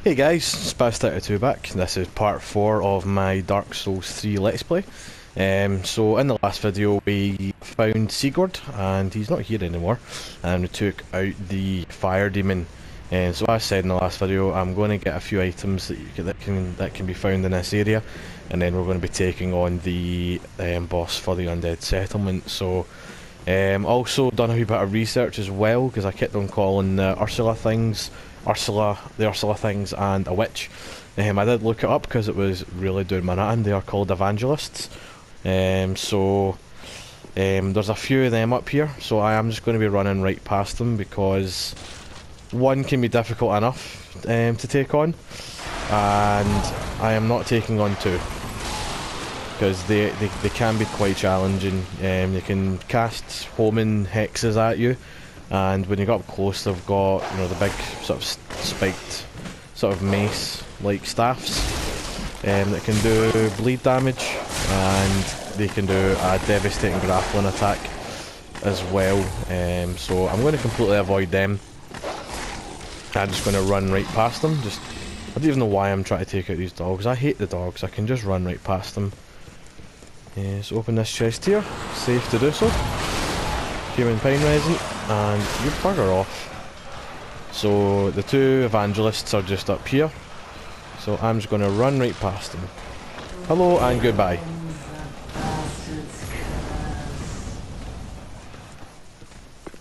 Hey guys, Spaz32 back. This is part 4 of my Dark Souls 3 Let's Play. So in the last video we found Sigurd, and he's not here anymore, and we took out the fire demon. And so as I said in the last video, I'm going to get a few items that can be found in this area, and then we're going to be taking on the boss for the Undead Settlement. So also done a wee bit of research as well, because I kept on calling the Ursula things and a witch. I did look it up because it was really doing my nothing. They are called evangelists. There's a few of them up here, so I am just going to be running right past them because one can be difficult enough to take on, and I am not taking on two because they can be quite challenging. They can cast homing hexes at you, and when you get up close they've got, you know, the big sort of spiked sort of mace like staffs that can do bleed damage, and they can do a devastating grappling attack as well. So I'm going to completely avoid them. I'm just going to run right past them. I don't even know why I'm trying to take out these dogs. I hate the dogs. I can just run right past them. So open this chest here. Safe to do so. Human pine resin, and you bugger off. So the two evangelists are just up here. So I'm just going to run right past them. Hello and goodbye.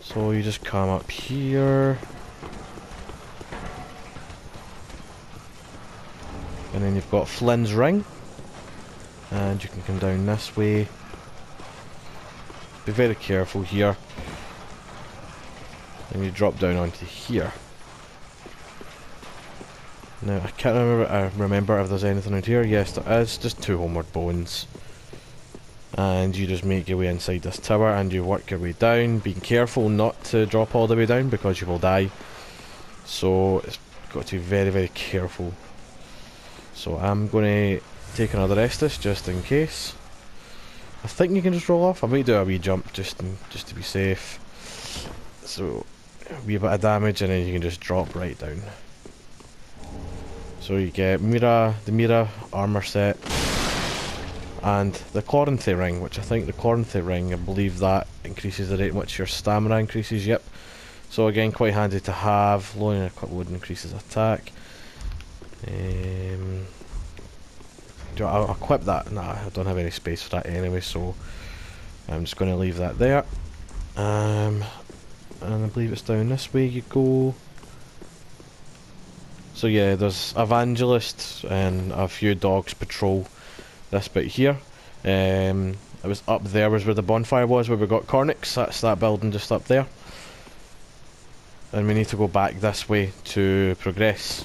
So you just come up here. And then you've got Flynn's ring. And you can come down this way. Be very careful here. And you drop down onto here. Now I can't remember if there's anything out here. Yes, there is. Just two homeward bones. And you just make your way inside this tower and you work your way down, being careful not to drop all the way down because you will die. So it's got to be very, very careful. So I'm going to take another Estus just in case. I think you can just roll off. I might do a wee jump just to be safe. So a wee bit of damage and then you can just drop right down. So you get the Mira armor set and the Chloranthy ring, which I think the Chloranthy ring, I believe that increases the rate in which your stamina increases. Yep. So again, quite handy to have. Loading would increases attack. Do I equip that? Nah, I don't have any space for that anyway, so I'm just going to leave that there. And I believe it's down this way you go. So yeah, there's evangelists and a few dogs patrol this bit here. It was up there was where the bonfire was, where we got Cornyx. That's that building just up there. And we need to go back this way to progress.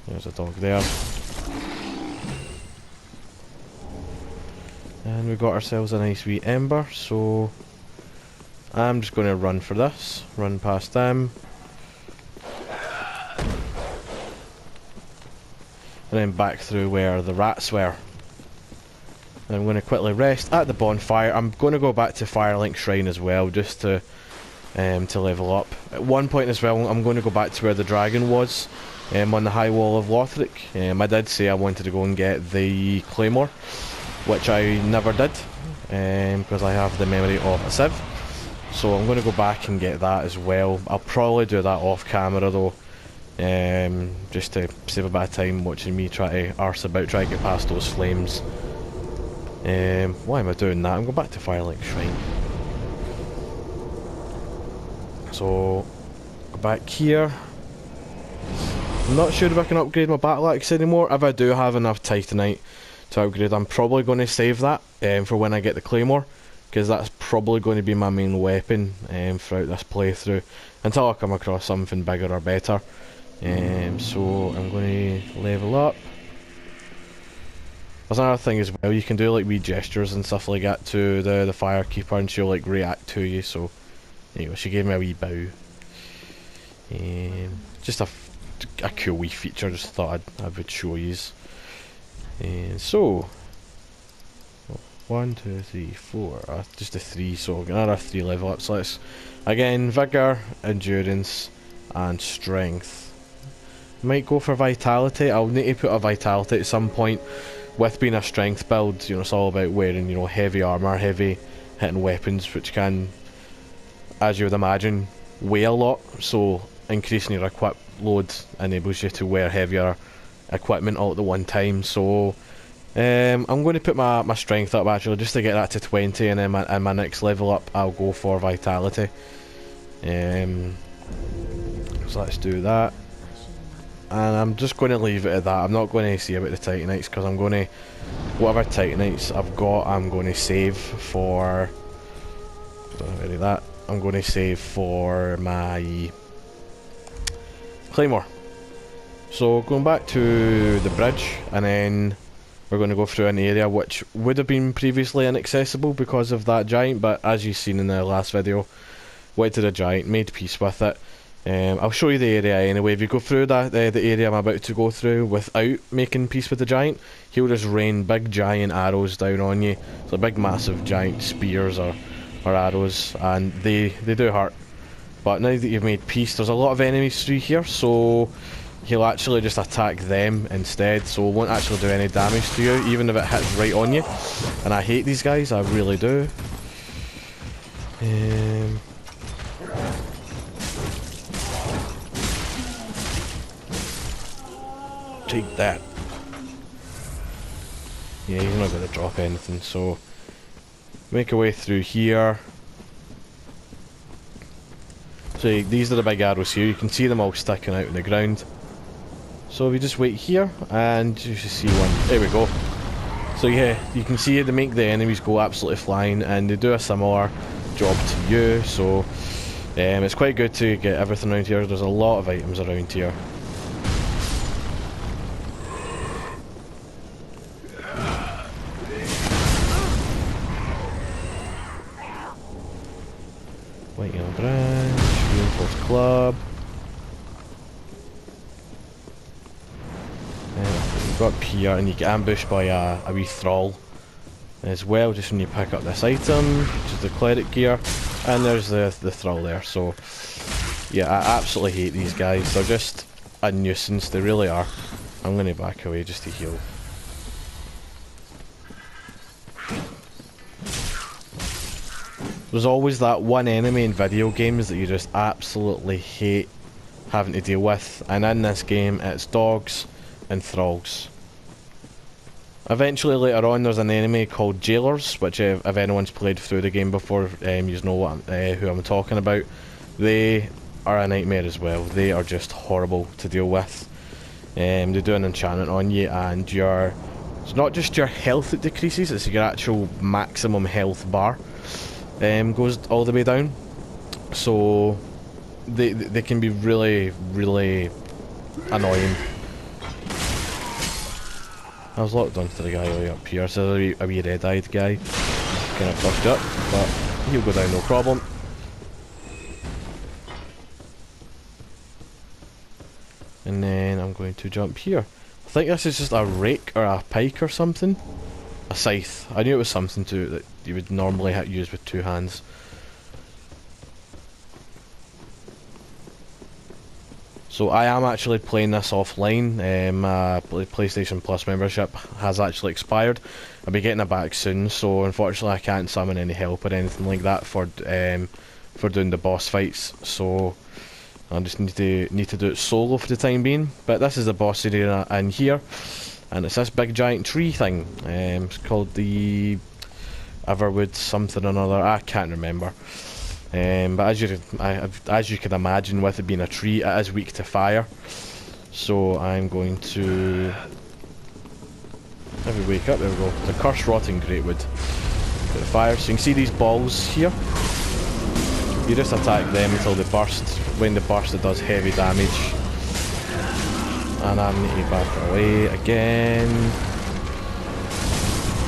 There's a dog there. And we got ourselves a nice wee ember, so I'm just going to run for this. Run past them. And then back through where the rats were. And I'm going to quickly rest at the bonfire. I'm going to go back to Firelink Shrine as well, just to level up. At one point as well, I'm going to go back to where the dragon was, on the high wall of Lothric. I did say I wanted to go and get the claymore, which I never did, because I have the memory of a sieve. So I'm going to go back and get that as well. I'll probably do that off camera though, just to save a bit of time watching me try to arse about, try to get past those flames. Why am I doing that? I'm going back to Firelink Shrine. So, go back here. I'm not sure if I can upgrade my battle axe anymore. If I do have enough Titanite to upgrade, I'm probably going to save that for when I get the claymore, because that's probably going to be my main weapon throughout this playthrough until I come across something bigger or better. So I'm going to level up. There's another thing as well, you can do like wee gestures and stuff like that to the firekeeper and she'll like react to you. So anyway, she gave me a wee bow. Just a cool wee feature, just thought I would show yous. So 1, 2, 3, 4, just a 3, so another 3 level ups. Let's again, Vigour, Endurance and Strength. Might go for Vitality. I'll need to put a Vitality at some point. With being a strength build, you know, it's all about wearing, you know, heavy armour, heavy hitting weapons, which can, as you would imagine, weigh a lot. So increasing your equip load enables you to wear heavier equipment all at the one time. So I'm going to put my strength up actually, just to get that to 20, and then my next level up I'll go for Vitality. So let's do that. And I'm just going to leave it at that. I'm not going to see about the Titanites, because I'm going to, whatever Titanites I've got, I'm going to save for, don't really that, I'm going to save for my Claymore. So going back to the bridge, and then we're going to go through an area which would have been previously inaccessible because of that giant, but as you've seen in the last video, went to the giant, made peace with it. I'll show you the area anyway. If you go through that the area I'm about to go through without making peace with the giant, he'll just rain big giant arrows down on you. So big massive giant spears or arrows, and they do hurt. But now that you've made peace, there's a lot of enemies through here, so he'll actually just attack them instead, so it won't actually do any damage to you, even if it hits right on you. And I hate these guys, I really do. Take that. Yeah, he's not going to drop anything, so make our way through here. So these are the big arrows here, you can see them all sticking out in the ground. So if you just wait here, and you should see one, there we go. So yeah, you can see they make the enemies go absolutely flying, and they do a similar job to you, so it's quite good to get everything around here. There's a lot of items around here. White yellow branch, reinforced club. You go up here and you get ambushed by a wee thrall as well, just when you pick up this item, which is the cleric gear, and there's the thrall there. So yeah, I absolutely hate these guys. They're just a nuisance, they really are. I'm going to back away just to heal. There's always that one enemy in video games that you just absolutely hate having to deal with, and in this game it's dogs and thralls. Eventually later on there's an enemy called jailers, which if anyone's played through the game before, you know what who I'm talking about. They are a nightmare as well. They are just horrible to deal with. They do an enchantment on you, and it's not just your health that decreases, it's your actual maximum health bar. Goes all the way down, so they can be really annoying. I was locked onto the guy way up here, so a wee red-eyed guy kind of pushed up, but he'll go down no problem. And then I'm going to jump here. I think this is just a rake or a pike or something. A scythe. I knew it was something that you would normally use with two hands. So I am actually playing this offline. My PlayStation Plus membership has actually expired. I'll be getting it back soon, so unfortunately I can't summon any help or anything like that for doing the boss fights. So I just need to do it solo for the time being. But this is the boss area in here. And it's this big giant tree thing. It's called the Everwood something or another. I can't remember. But as you can imagine, with it being a tree, it is weak to fire. So I'm going to. Let me wake up. There we go. The cursed rotting greatwood. Bit of fire. So you can see these balls here. You just attack them until they burst. When they burst, it does heavy damage. And I'm need to back away again.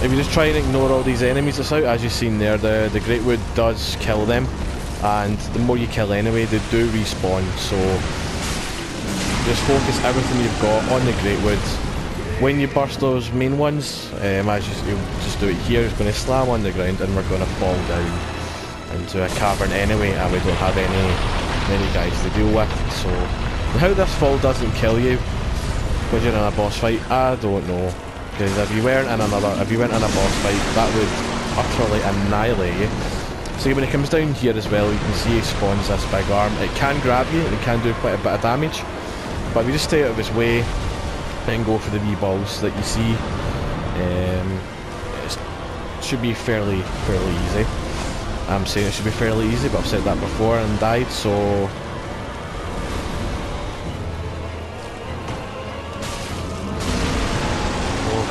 If you just try and ignore all these enemies that's out, as you've seen there, the Greatwood does kill them, and the more you kill anyway, they do respawn. So just focus everything you've got on the Greatwood. When you burst those main ones, as you just do it here, it's going to slam on the ground, and we're going to fall down into a cavern anyway, and we don't have many guys to deal with. So And how this fall doesn't kill you because you're in a boss fight, I don't know. Because if you weren't in a boss fight, that would utterly annihilate you. So when it comes down here as well, you can see he spawns this big arm. It can grab you and it can do quite a bit of damage. But if you just stay out of his way and go for the wee balls that you see, it should be fairly easy. I'm saying it should be fairly easy, but I've said that before and died, so...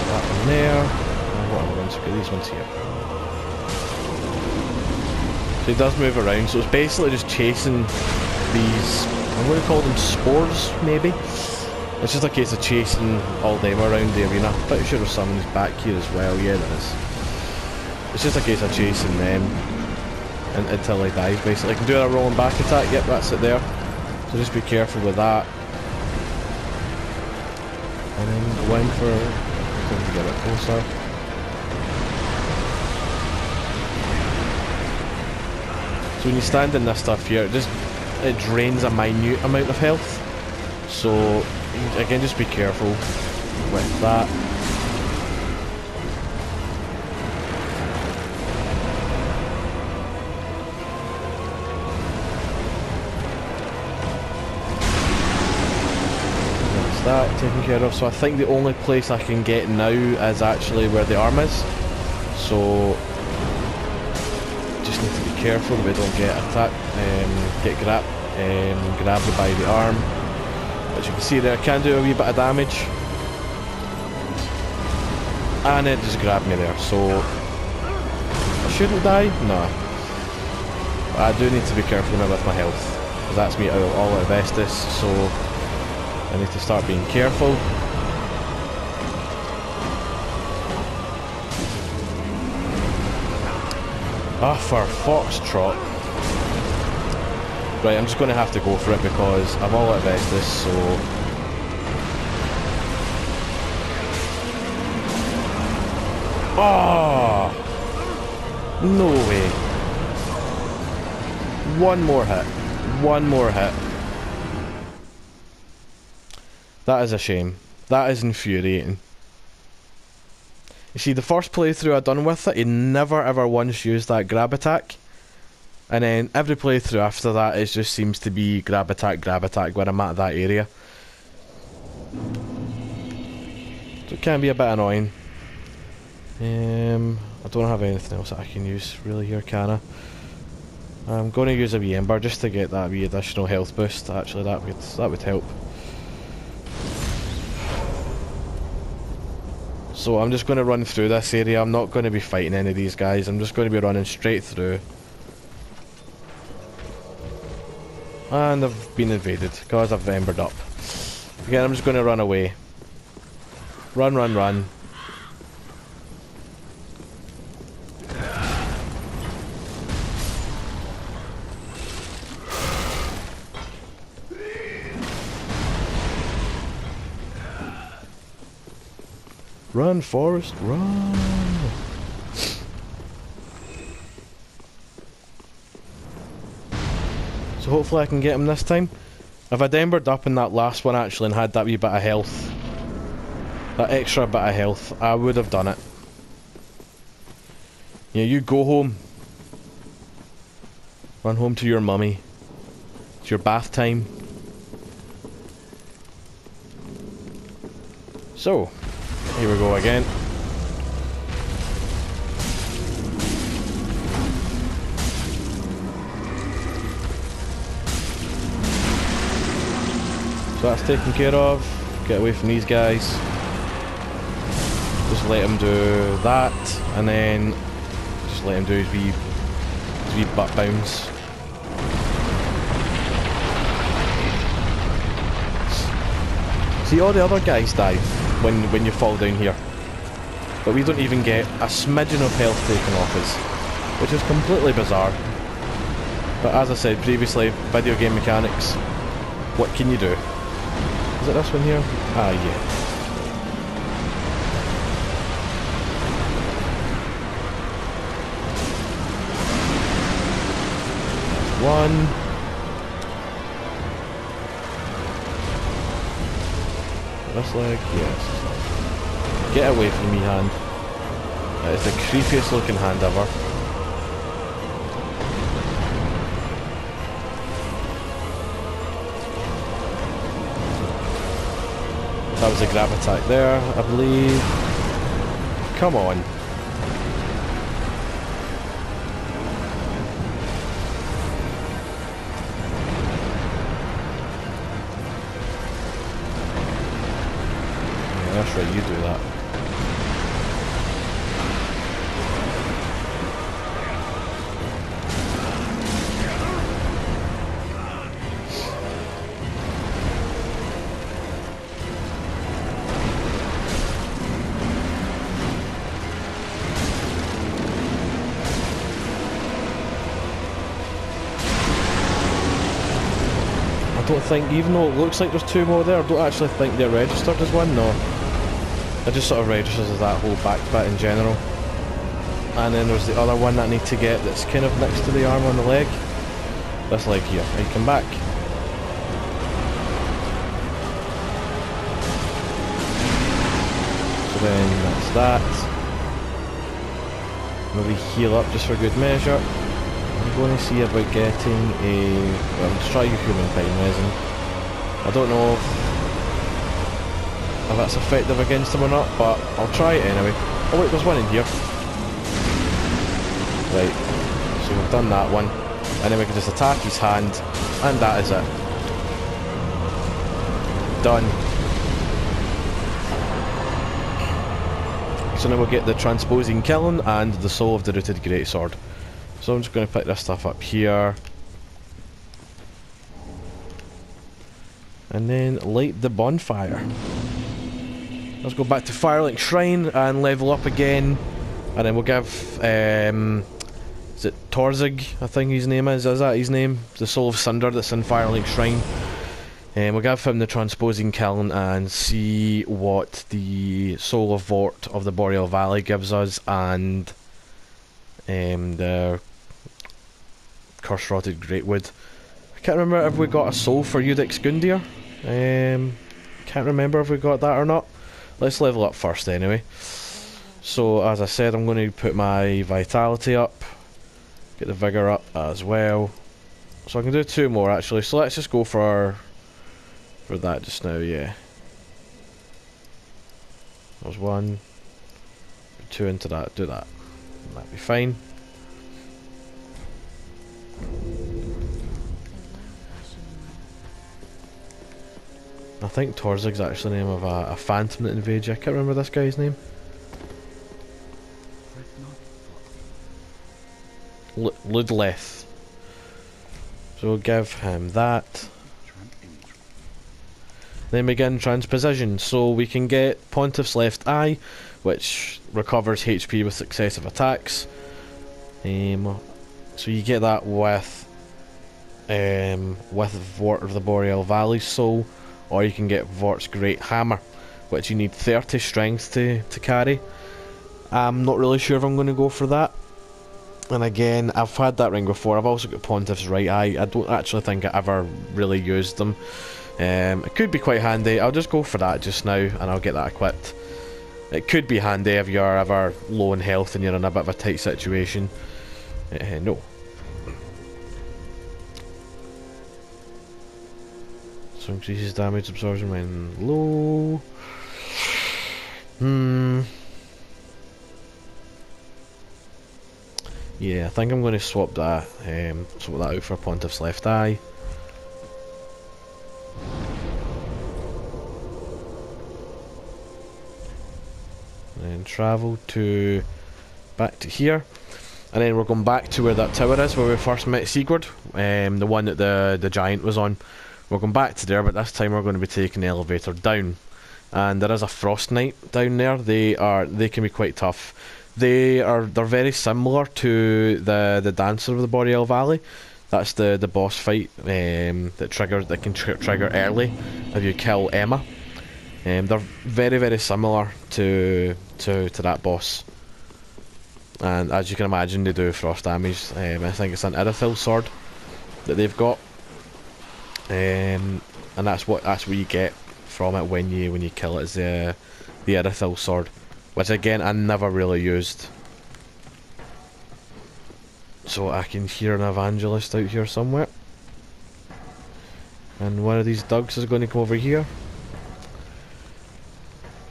that one there. And what other ones? Okay, these ones here. So he does move around, so it's basically just chasing these, I'm going to call them spores, maybe? It's just a case of chasing all them around the arena. I'm pretty sure there's someone's back here as well, yeah there is. It's just a case of chasing them until they die, basically. I can do a rolling back attack, yep, that's it there. So just be careful with that. And then go in for, to get it closer. So when you stand in this stuff here, it drains a minute amount of health. So again, just be careful with that. That's that taken care of. So I think the only place I can get now is actually where the arm is. So just need to be careful that we don't get attacked, get grabbed by the arm. As you can see there, I can do a wee bit of damage. And it just grabbed me there, so... I shouldn't die? No. But I do need to be careful now with my health, because that's me all out of Estus, so... I need to start being careful. Ah, for foxtrot. Right, I'm just going to have to go for it because I'm all out of Estus, so... Oh! No way. One more hit. One more hit. That is a shame. That is infuriating. You see, the first playthrough I done with it, he never ever once used that grab attack. And then every playthrough after that, it just seems to be grab attack when I'm at that area. So it can be a bit annoying. I don't have anything else that I can use really here, can I? I'm going to use a wee ember just to get that wee additional health boost. Actually, that would help. So I'm just going to run through this area. I'm not going to be fighting any of these guys. I'm just going to be running straight through. And I've been invaded because I've embered up. Again, I'm just going to run away. Run, run, run. Run, Forrest, run! So hopefully I can get him this time. If I'd embered up in that last one actually and had that wee bit of health, that extra bit of health, I would have done it. Yeah, you go home. Run home to your mummy. It's your bath time. So, here we go again. So that's taken care of. Get away from these guys. Just let him do that, and then just let him do his wee butt bounce. See, all the other guys die when you fall down here, but we don't even get a smidgen of health taken off us, which is completely bizarre. But as I said previously, video game mechanics, what can you do? Is it this one here? Ah, yeah. One. This leg? Yes. Get away from me, hand. It's the creepiest looking hand ever. That was a grab attack there, I believe. Come on. Yeah, that's right, you do that. I don't think, even though it looks like there's two more there, I don't actually think they're registered as one, no. It just sort of registers as that whole back bit in general. And then there's the other one that I need to get that's kind of next to the arm on the leg. This leg here. Right, come back. So then that's that. Maybe heal up just for good measure. I'm going to see about getting a... well, let's try human pine resin. I don't know if that's effective against him or not, but I'll try it anyway. Oh wait, there's one in here. Right, so we've done that one. And then we can just attack his hand, and that is it. Done. So now we'll get the Transposing Kiln and the Soul of the Rooted Greatsword. So I'm just going to pick this stuff up here. And then light the bonfire. Let's go back to Firelink Shrine and level up again. And then we'll give, is it Torzig, I think his name is that his name? The Soul of Cinder that's in Firelink Shrine. And we'll give him the Transposing Kiln and see what the Soul of Vort of the Boreal Valley gives us, and the Curse Rotted Greatwood. I can't remember if we got a soul for Eudex Gundyr. Can't remember if we got that or not. Let's level up first anyway. So as I said, I'm going to put my vitality up, get the vigor up as well. So I can do two more actually. So let's just go for that just now. Yeah. There's one. Put two into that. Do that. That'd be fine. I think Torzig's actually the name of a phantom that invades you. I can't remember this guy's name. Ludleth. So we'll give him that. Then begin transposition. So we can get Pontiff's Left Eye, which recovers HP with successive attacks. So you get that with Vort of the Boreal Valley Soul, or you can get Vort's Great Hammer, which you need 30 strength to carry. I'm not really sure if I'm going to go for that. And again, I've had that ring before. I've also got Pontiff's Right Eye. I don't actually think I ever really used them. It could be quite handy. I'll just go for that just now, and I'll get that equipped. It could be handy if you're ever low in health and you're in a bit of a tight situation. No. So increases damage absorption when low. Yeah, I think I'm going to swap that out for Pontiff's Left Eye. And travel to back to here, and then we're going back to where that tower is where we first met Sigurd, the one that the giant was on. We're going back to there, but this time we're going to be taking the elevator down, and there is a Frost Knight down there. They can be quite tough. They're very similar to the Dancer of the Boreal Valley. That's the boss fight that can trigger early if you kill Emma. They're very similar to that boss, and as you can imagine, they do frost damage. I think it's an Irithyll sword that they've got, and that's what you get from it when you kill it is the Irithyll sword, which again I never really used. So I can hear an evangelist out here somewhere, and one of these dogs is going to come over here.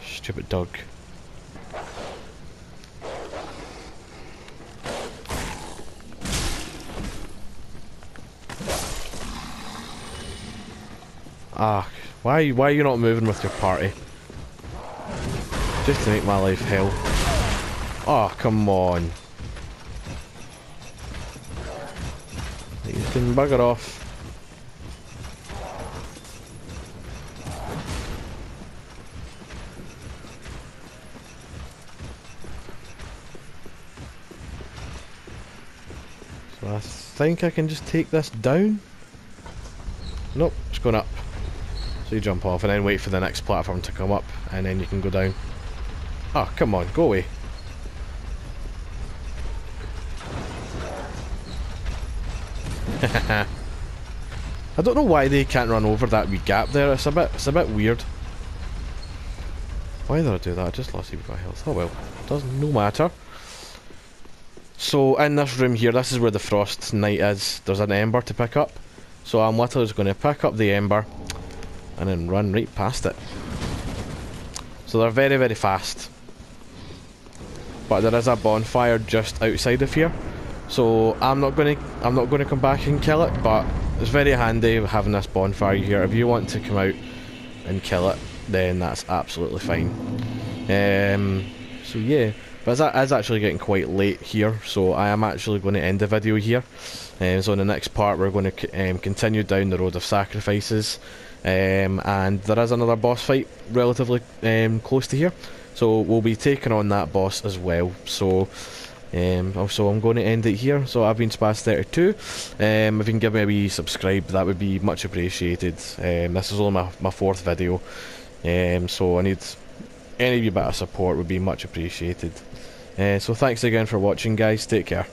Stupid dog. Ah, why are you not moving with your party? Just to make my life hell. Oh, come on. You can bugger off. So I think I can just take this down. Nope, it's going up. So you jump off and then wait for the next platform to come up, and then you can go down. Oh, come on, go away. I don't know why they can't run over that wee gap there. It's a bit weird. Why did I do that? I just lost a bit of health. Oh well, doesn't no matter. So in this room here, this is where the Frost Knight is. There's an ember to pick up. So I'm literally just going to pick up the ember and then run right past it. So they're very, very fast. But there is a bonfire just outside of here. So I'm not gonna come back and kill it, but it's very handy having this bonfire here. If you want to come out and kill it, then that's absolutely fine. So yeah, but it is actually getting quite late here, so I am actually going to end the video here. So in the next part we're going to continue down the road of sacrifices, and there is another boss fight relatively close to here, so we'll be taking on that boss as well. So also I'm going to end it here. So I've been Spaz32. If you can give me a wee subscribe, that would be much appreciated. This is only my fourth video, so I need any wee bit of support would be much appreciated. So thanks again for watching, guys. Take care.